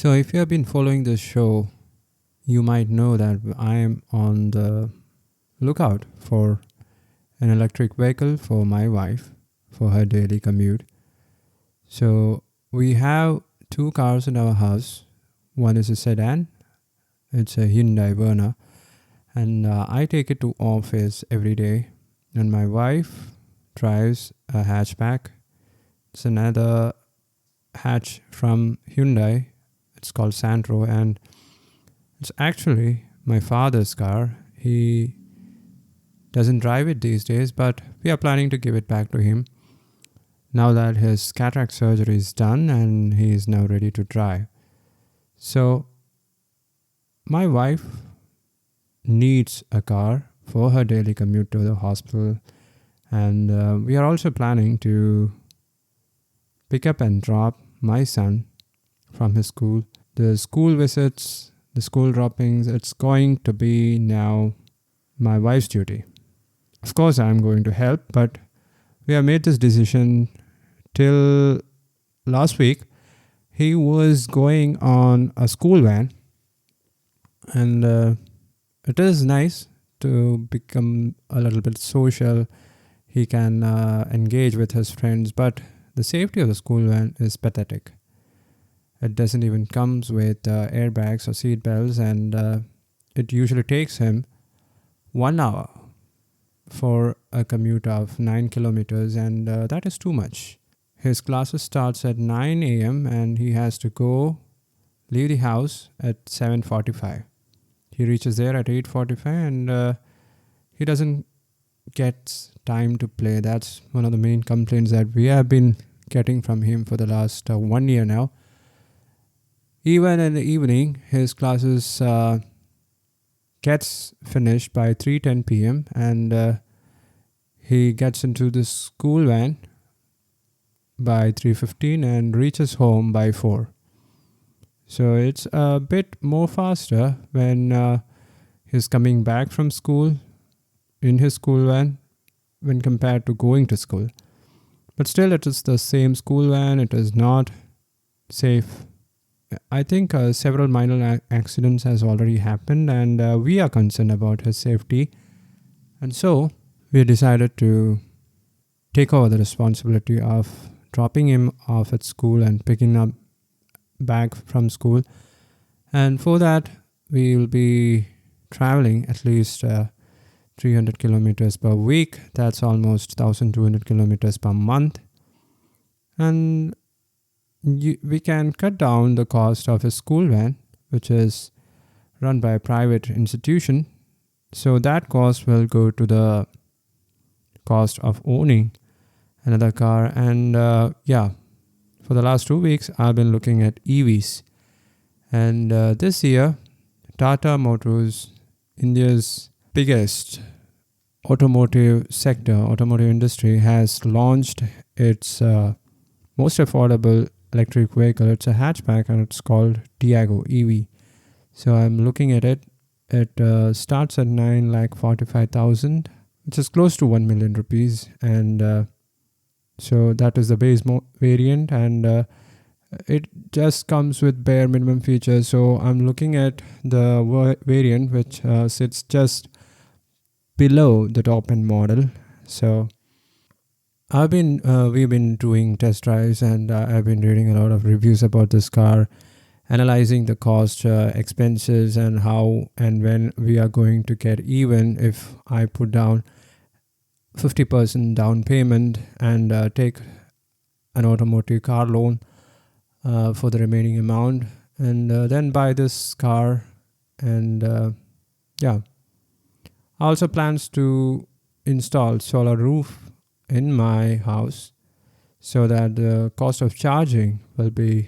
So, if you have been following this show, you might know that I am on the lookout for an electric vehicle for my wife for her daily commute. So, we have two cars in our house. One is a sedan, it's a Hyundai Verna, and I take it to office every day. And my wife drives a hatchback. It's another hatch from Hyundai. It's called Santro, and it's actually my father's car. He doesn't drive it these days, but we are planning to give it back to him now that his cataract surgery is done and he is now ready to drive. So, my wife needs a car for her daily commute to the hospital, and we are also planning to pick up and drop my son from his school. The school visits, the school droppings, it's going to be now my wife's duty. Of course, I'm going to help, but we have made this decision till last week. He was going on a school van, and it is nice to become a little bit social. He can engage with his friends, but the safety of the school van is pathetic. It doesn't even comes with airbags or seat belts, and it usually takes him 1 hour for a commute of 9 kilometers, and that is too much. His classes starts at 9 a.m. and he has to leave the house at 7:45. He reaches there at 8:45, and he doesn't get time to play. That's one of the main complaints that we have been getting from him for the last 1 year now. Even in the evening, his classes gets finished by 3:10 p.m. and he gets into the school van by 3:15 and reaches home by 4. So it's a bit more faster when he's coming back from school in his school van when compared to going to school. But still, it is the same school van. It is not safe. I think several minor accidents has already happened, and we are concerned about his safety. And so we decided to take over the responsibility of dropping him off at school and picking up back from school. And for that, we will be traveling at least 300 kilometers per week. That's almost 1,200 kilometers per month. And we can cut down the cost of a school van, which is run by a private institution. So that cost will go to the cost of owning another car. And for the last 2 weeks, I've been looking at EVs. And this year, Tata Motors, India's biggest automotive industry, has launched its most affordable electric vehicle. It's a hatchback and it's called Tiago EV. So I'm looking at it. It starts at 9,45,000, which is close to 1 million rupees. And so that is the base variant, and it just comes with bare minimum features. So I'm looking at the variant which sits just below the top end model. So we've been doing test drives, and I've been reading a lot of reviews about this car, analyzing the cost, expenses, and how and when we are going to get even if I put down 50% down payment and take an automotive car loan for the remaining amount, and then buy this car. And I also plans to install solar roof in my house so that the cost of charging will be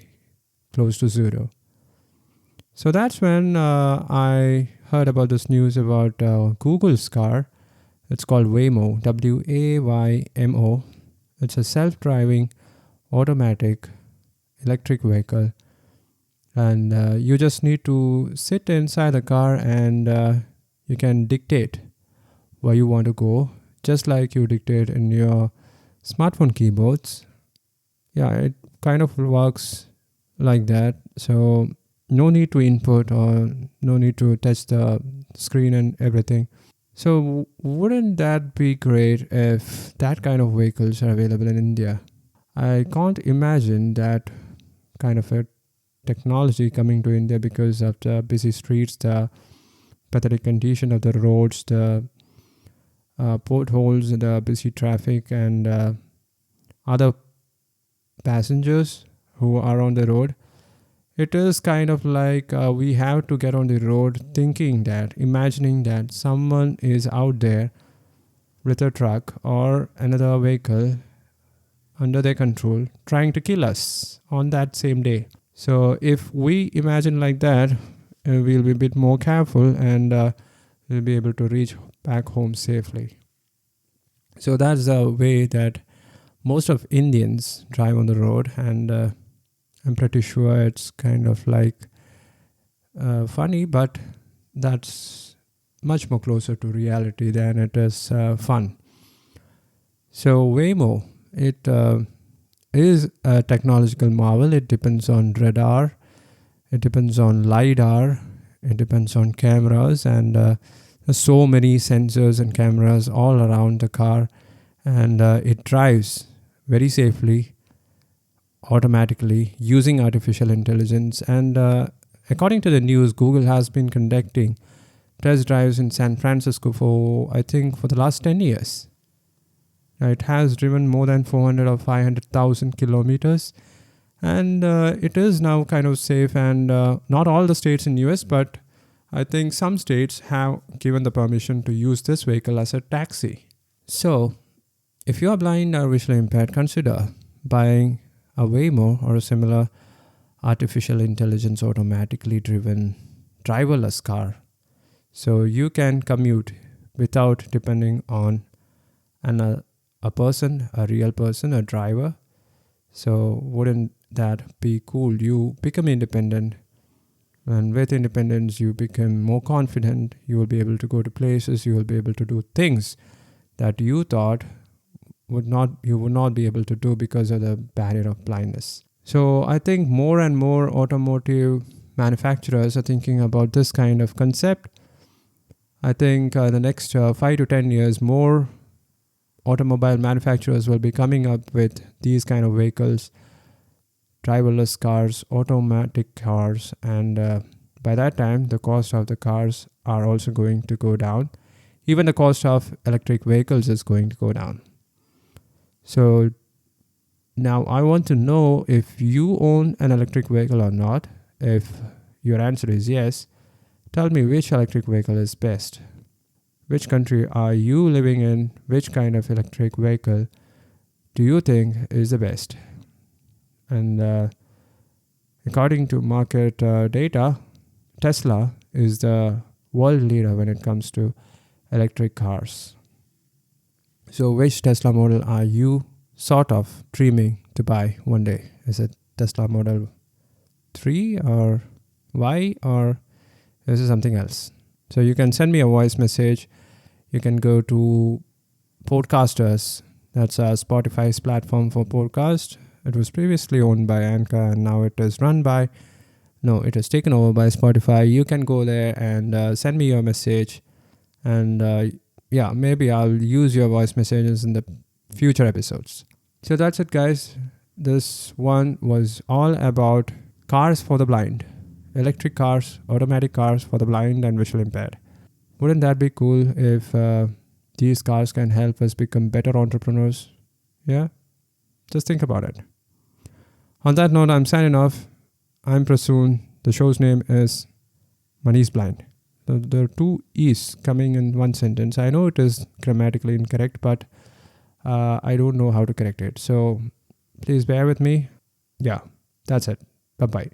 close to zero. So that's when I heard about this news about Google's car. It's called Waymo, Waymo. It's a self-driving automatic electric vehicle, and you just need to sit inside the car, and you can dictate where you want to go, just like you dictate in your smartphone keyboards. Yeah, it kind of works like that. So no need to input or no need to touch the screen and everything. So wouldn't that be great if that kind of vehicles are available in India? I can't imagine that kind of a technology coming to India because of the busy streets, the pathetic condition of the roads, the potholes, the busy traffic, and other passengers who are on the road. It is kind of like we have to get on the road thinking that, imagining that someone is out there with a truck or another vehicle under their control trying to kill us on that same day. So if we imagine like that, we'll be a bit more careful and we'll be able to reach back home safely. So that's the way that most of Indians drive on the road, and I'm pretty sure it's kind of like funny, but that's much more closer to reality than it is fun. So Waymo, it is a technological marvel. It depends on radar, it depends on LiDAR, it depends on cameras, and there's so many sensors and cameras all around the car, and it drives very safely, automatically, using artificial intelligence. And according to the news, Google has been conducting test drives in San Francisco for, I think, for the last 10 years. It has driven more than 400 or 500,000 kilometers, and it is now kind of safe. And not all the states in US, but I think some states have given the permission to use this vehicle as a taxi. So if you are blind or visually impaired, consider buying a Waymo or a similar artificial intelligence automatically driven driverless car, so you can commute without depending on a person, a real person, a driver. So wouldn't that be cool? You become independent, and with independence you become more confident. You will be able to go to places, you will be able to do things that you thought you would not be able to do because of the barrier of blindness. So I think more and more automotive manufacturers are thinking about this kind of concept. I think the next 5 to 10 years, more automobile manufacturers will be coming up with these kind of vehicles, driverless cars, automatic cars, and by that time the cost of the cars are also going to go down. Even the cost of electric vehicles is going to go down. So now I want to know if you own an electric vehicle or not. If your answer is yes, tell me which electric vehicle is best. Which country are you living in? Which kind of electric vehicle do you think is the best? And according to market data, Tesla is the world leader when it comes to electric cars. So which Tesla model are you sort of dreaming to buy one day? Is it Tesla Model 3 or Y, or is it something else? So you can send me a voice message. You can go to Podcasters. That's Spotify's platform for podcast. It was previously owned by Anchor, and now it is it is taken over by Spotify. You can go there and send me your message, and maybe I'll use your voice messages in the future episodes. So that's it, guys. This one was all about cars for the blind. Electric cars, automatic cars for the blind and visually impaired. Wouldn't that be cool if these cars can help us become better entrepreneurs? Yeah? Just think about it. On that note, I'm signing off. I'm Prasoon. The show's name is Money's Blind. There are two E's coming in one sentence. I know it is grammatically incorrect, but I don't know how to correct it. So please bear with me. Yeah, that's it. Bye-bye.